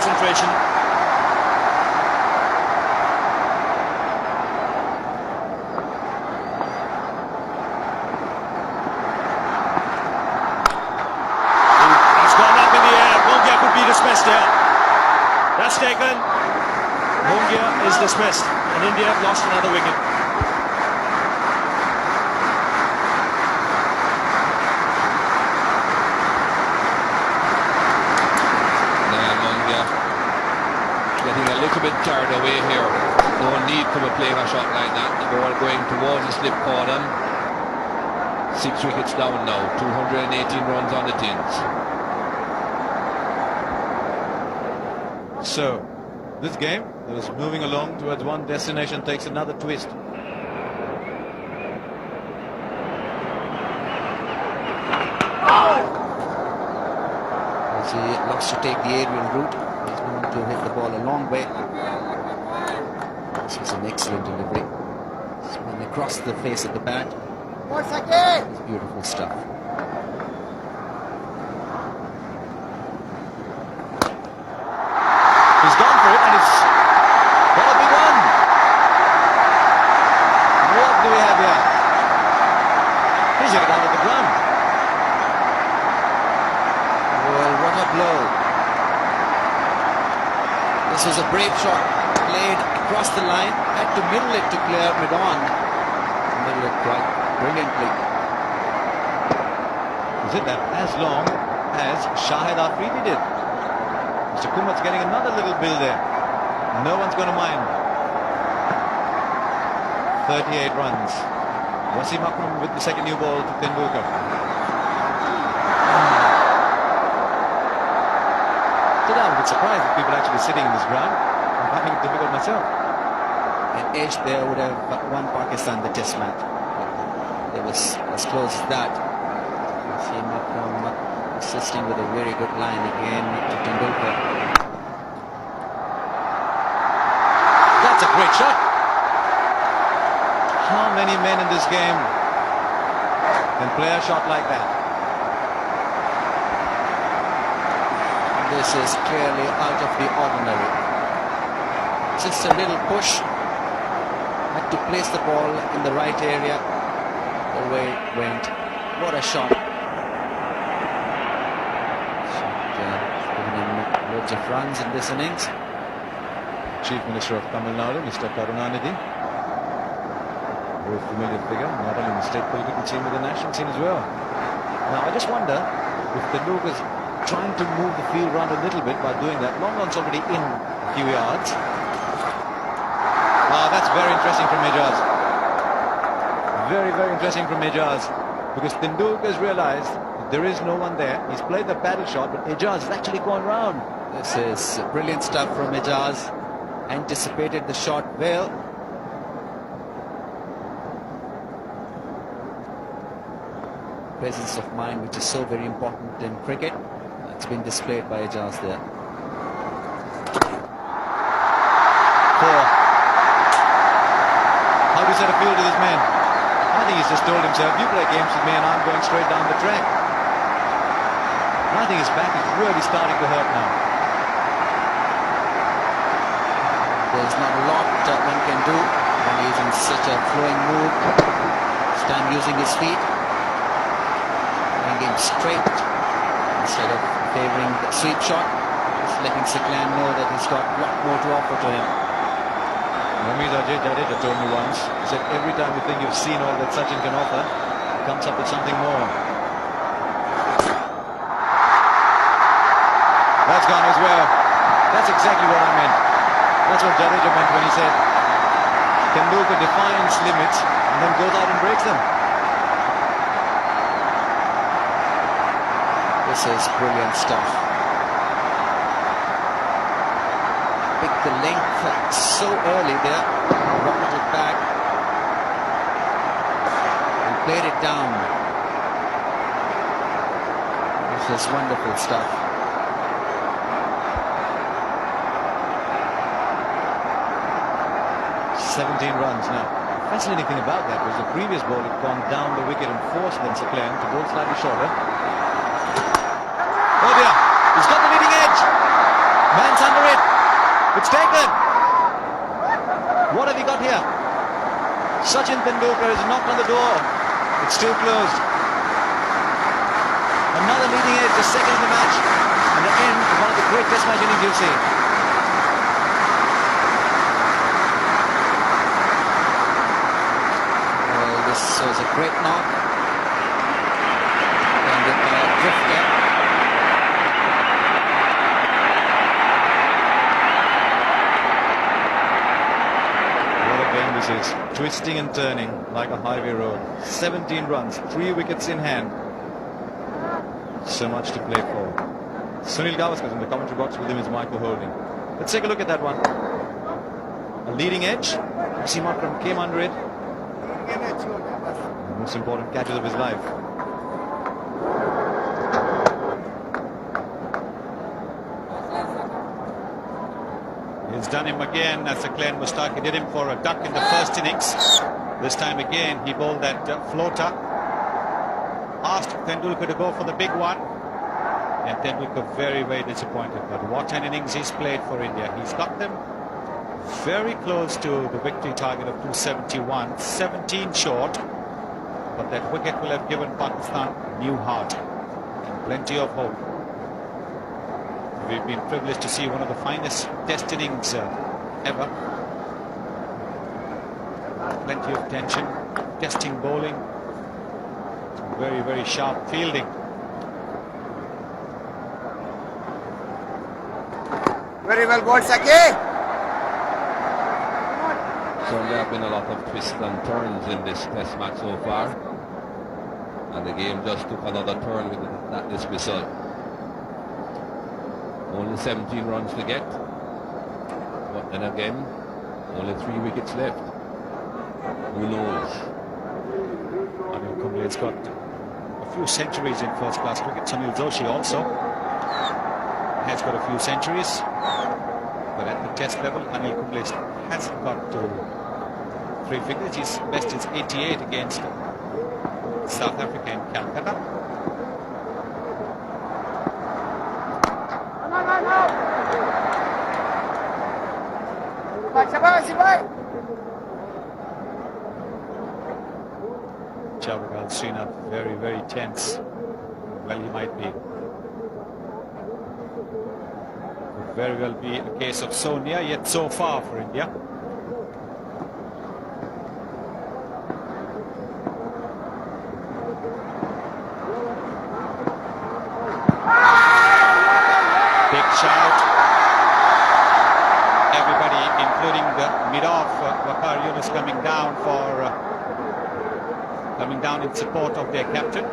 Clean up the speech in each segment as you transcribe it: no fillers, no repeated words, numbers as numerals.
concentration. He's gone up in the air. Mongia could be dismissed here. That's taken. Mongia is dismissed, and India have lost another wicket. Getting a little bit carried away here. No need to be playing a shot like that. The ball going towards the slip corner. 6 wickets down now. 218 runs on the tins. So, this game that was moving along towards one destination takes another twist. As he loves to take the aerial route, he's going to hit the ball a long way. This is an excellent delivery. It's been across the face of the bat. It's beautiful stuff. He's gone for it, and it's got a big one. What do we have here? He's hit it out of the ground. Well, what a blow. This was a brave shot, played across the line, had to middle it to clear mid-on. Middle it quite brilliantly. He's hit that as long as Shahid Afridi did. Mr. Kumar's getting another little bill there. No one's going to mind. 38 runs. Wasim Akram with the second new ball to Tendulkar. I'm a bit surprised that people are actually sitting in this ground. I'm finding it difficult myself. An edge there would have won Pakistan the test match. It was as close as that. Wasim Akram assisting with a very good line again to Tendulkar. That's a great shot. How many men in this game can play a shot like that? This is clearly out of the ordinary. Just a little push. Had to place the ball in the right area. The way it went. What a shot. Given him loads of runs in this innings. Chief Minister of Tamil Nadu, Mr. Karunanidhi. Very familiar figure, not only in the state political scene but the national scene as well. Now I just wonder if Tendulkar's trying to move the field round a little bit by doing that. Long on's already in a few yards. That's very interesting from Ejaz. Very, very interesting from Ejaz. Because Tendulkar's realised that there is no one there. He's played the paddle shot, but Ejaz has actually gone round. This is brilliant stuff from Ejaz. Anticipated the shot well. Presence of mind, which is so very important in cricket. It's been displayed by Ejaz there. 4. How do you set a field to this man? I think he's just told himself, you play games with me and I'm going straight down the track. And I think his back is really starting to hurt now. There's not a lot one can do when he's in such a flowing mood. This time using his feet. Playing him straight instead of favouring the sweep shot. Just letting Siklan know that he's got a lot more to offer to him. Ramesh Jadeja told me once, he said every time you think you've seen all that Sachin can offer, he comes up with something more. That's gone as well. That's exactly what I meant. That's what Jadeja meant when he said Tendulkar defines limits and then goes out and breaks them. This is brilliant stuff. Picked the length so early there. Rocketed it back. And played it down. This is wonderful stuff. "17 runs now. The fascinating thing about that was the previous ball had gone down the wicket and forced then Siklan to go slightly shorter. Oh dear, he's got the leading edge. Man's under It's taken. What have we got here? Sachin Tendulkar has knocked on the door. It's still closed. Another leading edge, the second in the match, and the end of one of the great Test match innings you'll see. Well, this was a great knock. Ended by a drifter. What a game this is. Twisting and turning like a highway road. 17 runs, 3 wickets in hand. So much to play for. Sunil Gavaskar in the commentary box, with him is Michael Holding. Let's take a look at that one. A leading edge. Wasim Akram came under it. The most important catches of his life. He's done him again. That's a Glenn Mustaki did him for a duck in the first innings. This time again he bowled that floater. Asked Tendulkar to go for the big one, and Tendulkar very, very disappointed. But what an innings he's played for India. He's got them very close to the victory target of 271, 17 short, but that wicket will have given Pakistan new heart and plenty of hope. We've been privileged to see one of the finest Test innings ever. Plenty of tension, testing bowling, very, very sharp fielding. Very well bowled, Saki. So there have been a lot of twists and turns in this Test match so far, and the game just took another turn with that dismissal. Only 17 runs to get, but then again, only 3 wickets left. Who knows? Anil Kumble's got a few centuries in first-class cricket. Sunil Joshi also has got a few centuries, but at the Test level, Anil Kumble hasn't got to 3 figures. His best is 88 against South Africa in Calcutta. Chavagal Srinath very, very tense. Well, he might be. Could very well be a case of so near yet so far for India. Big shout. Everybody, including the mid-off, Waqar Yunus coming down in support of their captain.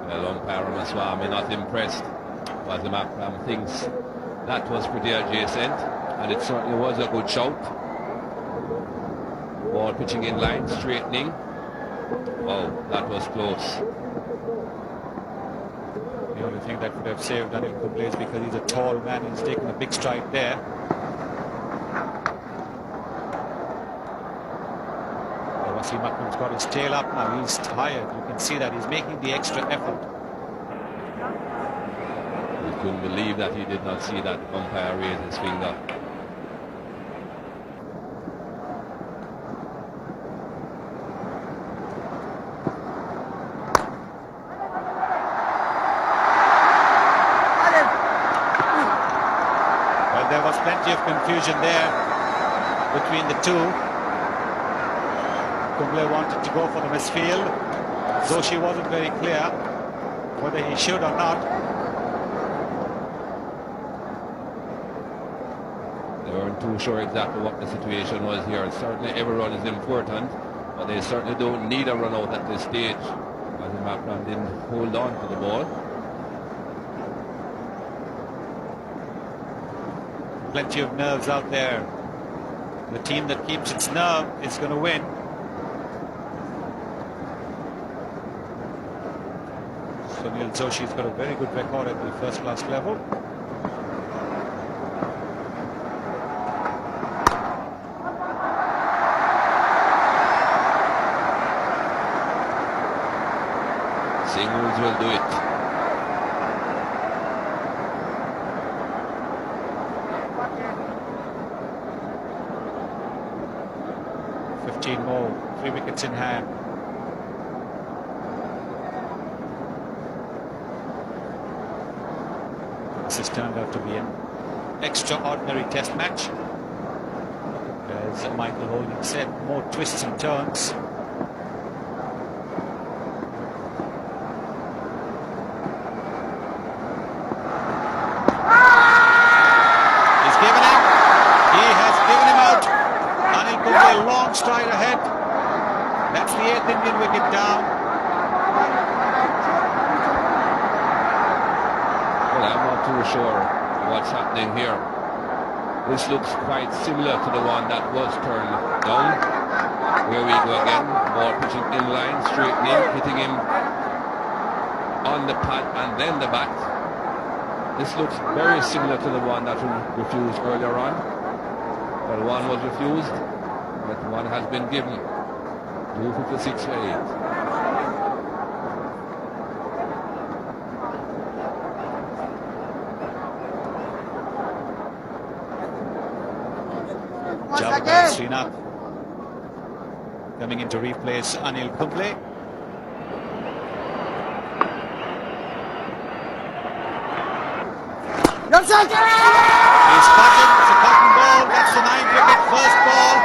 Well, umpire Ramaswamy not impressed. Wasim Akram thinks that was pretty adjacent, and it certainly was a good shout. Ball pitching in line, straightening. Oh, that was close. The only thing that would have saved Anil Kumble is because he's a tall man. He's taken a big stride there. Wasim Akram's got his tail up now. He's tired. You can see that he's making the extra effort. He couldn't believe that he did not see that umpire raise his finger. Well, there was plenty of confusion there between the two. Kumble wanted to go for the misfield. Joshi wasn't very clear whether he should or not. They weren't too sure exactly what the situation was here. Certainly every run is important, but they certainly don't need a run out at this stage. Wasim Akram didn't hold on to the ball. Plenty of nerves out there. The team that keeps its nerve is going to win. Sunil Joshi's got a very good record at the first-class level. Singles will do it. 15 more, 3 wickets in hand. This has turned out to be an extraordinary test match. As Michael Holding said, more twists and turns. He's given him. He has given him out. Anil Kumble a long stride ahead. That's the 8th Indian wicket down. Well, I'm not too sure what's happening here. This looks quite similar to the one that was turned down. Here we go again. Ball pitching in line, straightening, hitting him on the pad and then the bat. This looks very similar to the one that was refused earlier on. But one was refused, but one has been given. 256 for 8. Javadar Srinath coming in to replace Anil Kumble. He's caught it. It's a cotton ball. That's the 9th wicket. First ball.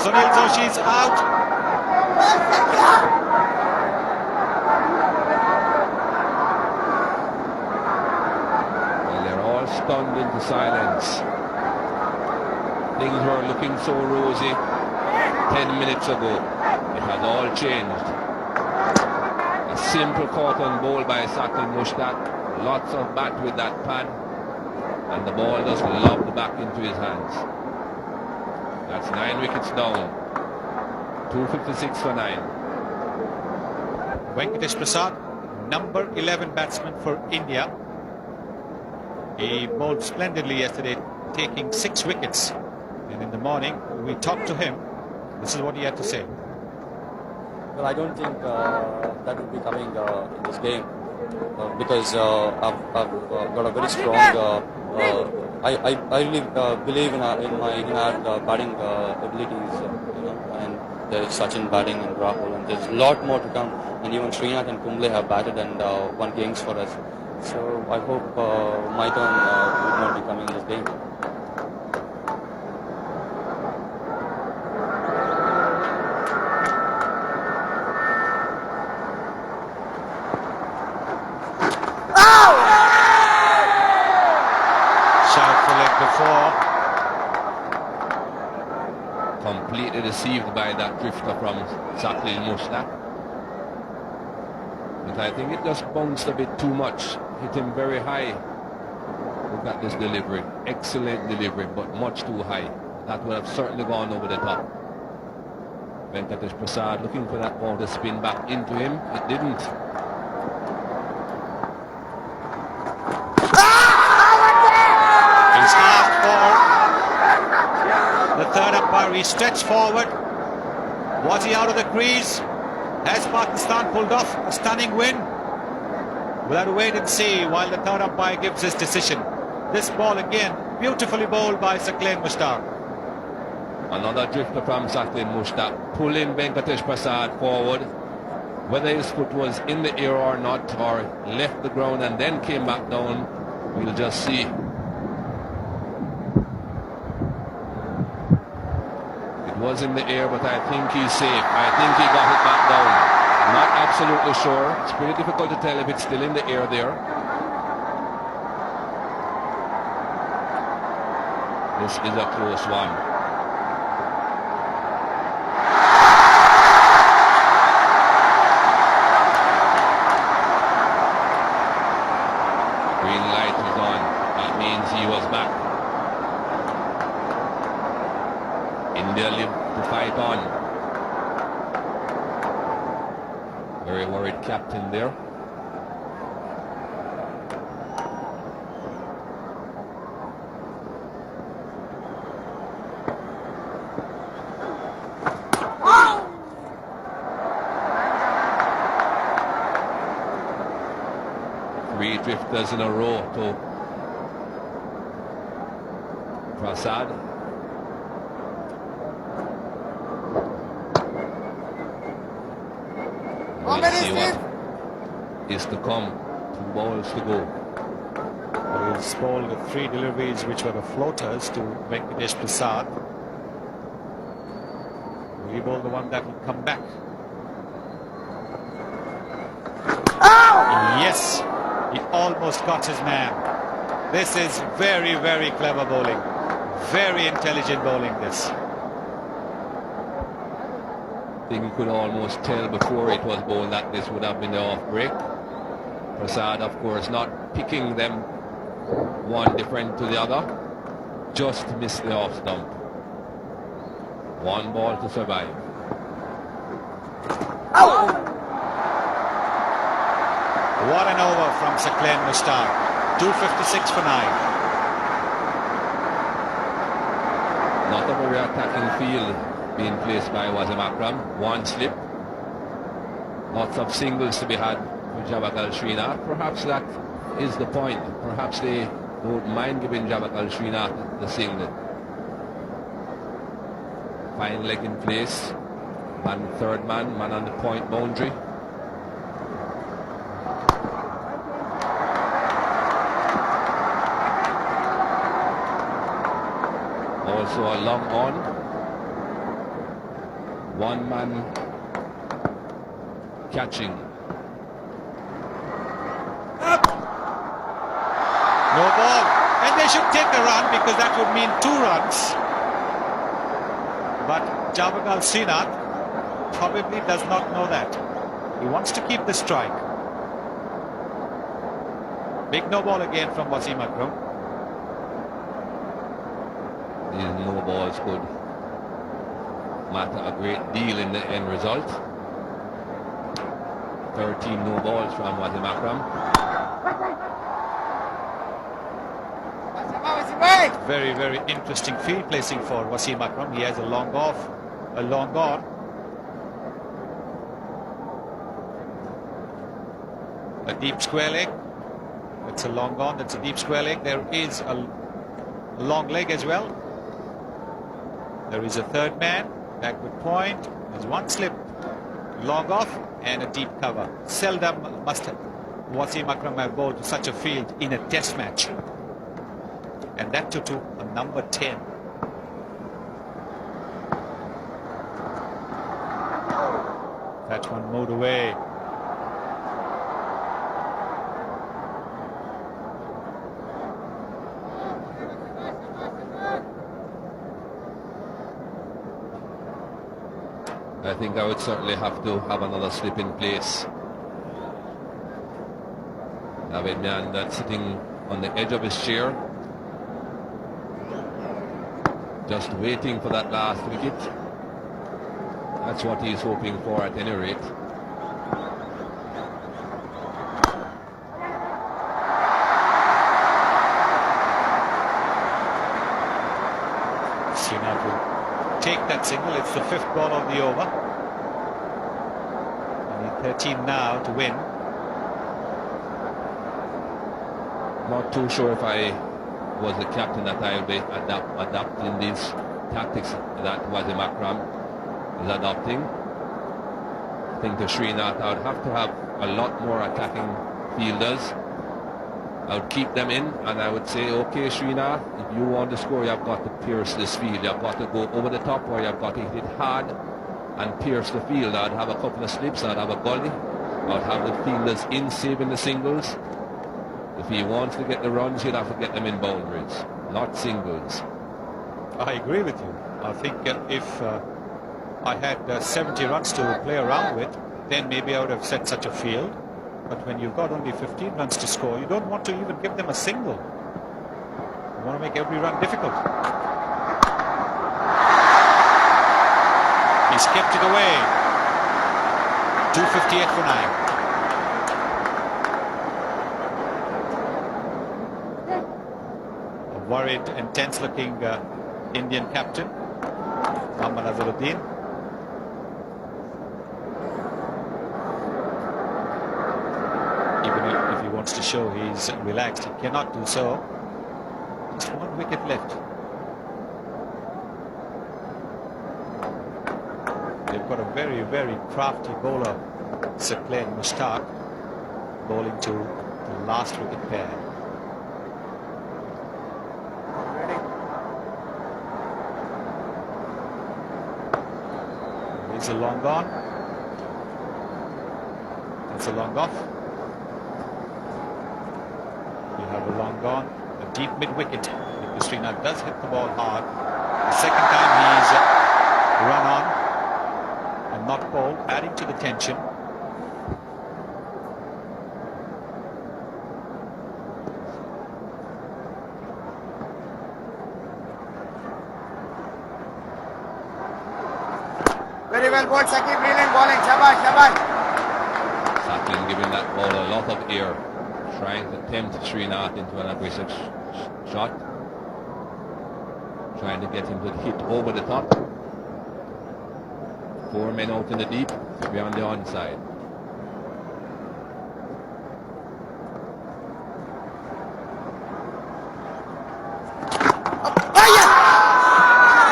Sunil Joshi's out. Well, they're all stunned into silence. Things were looking so rosy 10 minutes ago. It has all changed. A simple cotton ball by Saqib Mushtaq. Lots of bat with that pad. And the ball just lobbed back into his hands. That's 9 wickets down. 256 for 9. Venkatesh Prasad, number 11 batsman for India. He bowled splendidly yesterday, taking 6 wickets. And in the morning, we talked to him. This is what he had to say. Well, I don't think that will be coming in this game because I've got a very strong. I really believe in our batting abilities, and there is Sachin batting and Rahul, and there's a lot more to come. And even Srinath and Kumble have batted and won games for us. So I hope my turn will not be coming in this game. Completely deceived by that drifter from Saqib Mushtaq. But I think it just bounced a bit too much. Hit him very high. Look at this delivery. Excellent delivery, but much too high. That would have certainly gone over the top. Venkatesh Prasad looking for that ball to spin back into him. It didn't. He's asked for the third umpire. He stretched forward. Was he out of the crease? Has Pakistan pulled off a stunning win? We'll have to wait and see while the third umpire gives his decision. This ball again, beautifully bowled by Saqib Mushtaq. Another drifter from Saqib Mushtaq, pulling Venkatesh Prasad forward. Whether his foot was in the air or not, or left the ground and then came back down, we'll just see. It was in the air, but I think he's safe. I think he got it back down. Not absolutely sure. It's pretty difficult to tell if it's still in the air there. This is a close one. Green light is on. That means he was back. India live to fight on. Very worried captain there. Three drifters in a row to Prasad. Let's see what is to come. 2 balls to go. He's bowled 3 deliveries which were floaters to Venkatesh Prasad. He bowled the one that will come back. Yes, he almost got his man. This is very, very clever bowling. Very intelligent bowling, this. I think you could almost tell before it was bowled that this would have been the off break. Prasad, of course, not picking them one different to the other, just missed the off stump. 1 ball to survive. What an over from Saqlain Mushtaq. 256 for 9. Not a very attacking field being placed by Wasim Akram. 1 slip. Lots of singles to be had for Javagal Srinath. Perhaps that is the point. Perhaps they don't mind giving Javagal Srinath the single. Fine leg in place. Man, third man on the point boundary. Also a long on. 1 man catching. No ball. And they should take a run because that would mean 2 runs. But Javagal Srinath probably does not know that. He wants to keep the strike. Big no ball again from Wasim Akram. These no balls could matter a great deal in the end result. 13 no balls from Wasim Akram. Very, very interesting field placing for Wasim Akram. He has a long off, a long on. A deep square leg. It's a long on, that's a deep square leg. There is a long leg as well. There is a third man, backward point. There's 1 slip, long off, and a deep cover. Seldom must Wasim Akram have bowled to such a field in a test match. And that to a number 10. That one mowed away. I think I would certainly have to have another slip in place. Naveed Mian that's sitting on the edge of his chair, just waiting for that last wicket. That's what he's hoping for at any rate. Srinath will take that single. It's the 5th ball of the over. Only 13 now to win. Not too sure if I was the captain that I will be adapting these tactics that Wasim Akram is adopting. I think to Srinath I would have to have a lot more attacking fielders. I would keep them in and I would say, okay Srinath, if you want to score, you've got to pierce this field. You've got to go over the top, or you've got to hit it hard and pierce the field. I'd have a couple of slips, I'd have a gully, I'd have the fielders in saving the singles. If he wants to get the runs, he'll have to get them in boundaries, not singles. I agree with you. I think if I had 70 runs to play around with, then maybe I would have set such a field. But when you've got only 15 runs to score, you don't want to even give them a single. You want to make every run difficult. He's kept it away. 258 for 9. A worried and tense-looking Indian captain, Mohammad Azharuddin. If he wants to show he's relaxed, he cannot do so. Just 1 wicket left. They've got a very, very crafty bowler, Saqlain Mushtaq, bowling to the last wicket pair. Here's a long on. That's a long off. You have a long on, a deep mid-wicket. If Srinath does hit the ball hard, the second time he's run on and not bowled, adding to the tension. Very well bowled, Saqib. Brilliant bowling. Shabash, shabash. Saqlain giving that ball a lot of air, trying to tempt Srinath into an aggressive shot, trying to get him to hit over the top. 4 men out in the deep, 3 on the onside.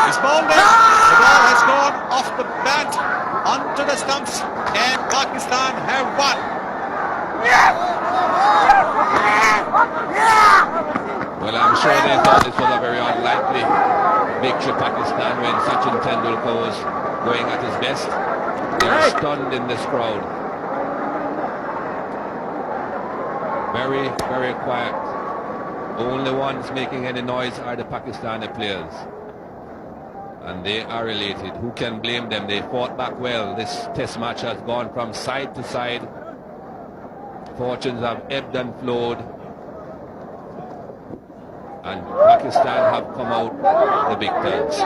He's bowled it. The ball has gone off the bat onto the stumps, and Pakistan have won. Well, I'm sure they thought this was a very unlikely victory, Pakistan, when Sachin Tendulkar was going at his best. They're stunned in this crowd. Very, very quiet. The only ones making any noise are the Pakistani players. And they are elated. Who can blame them? They fought back well. This test match has gone from side to side. Fortunes have ebbed and flowed. And Pakistan have come out the victors.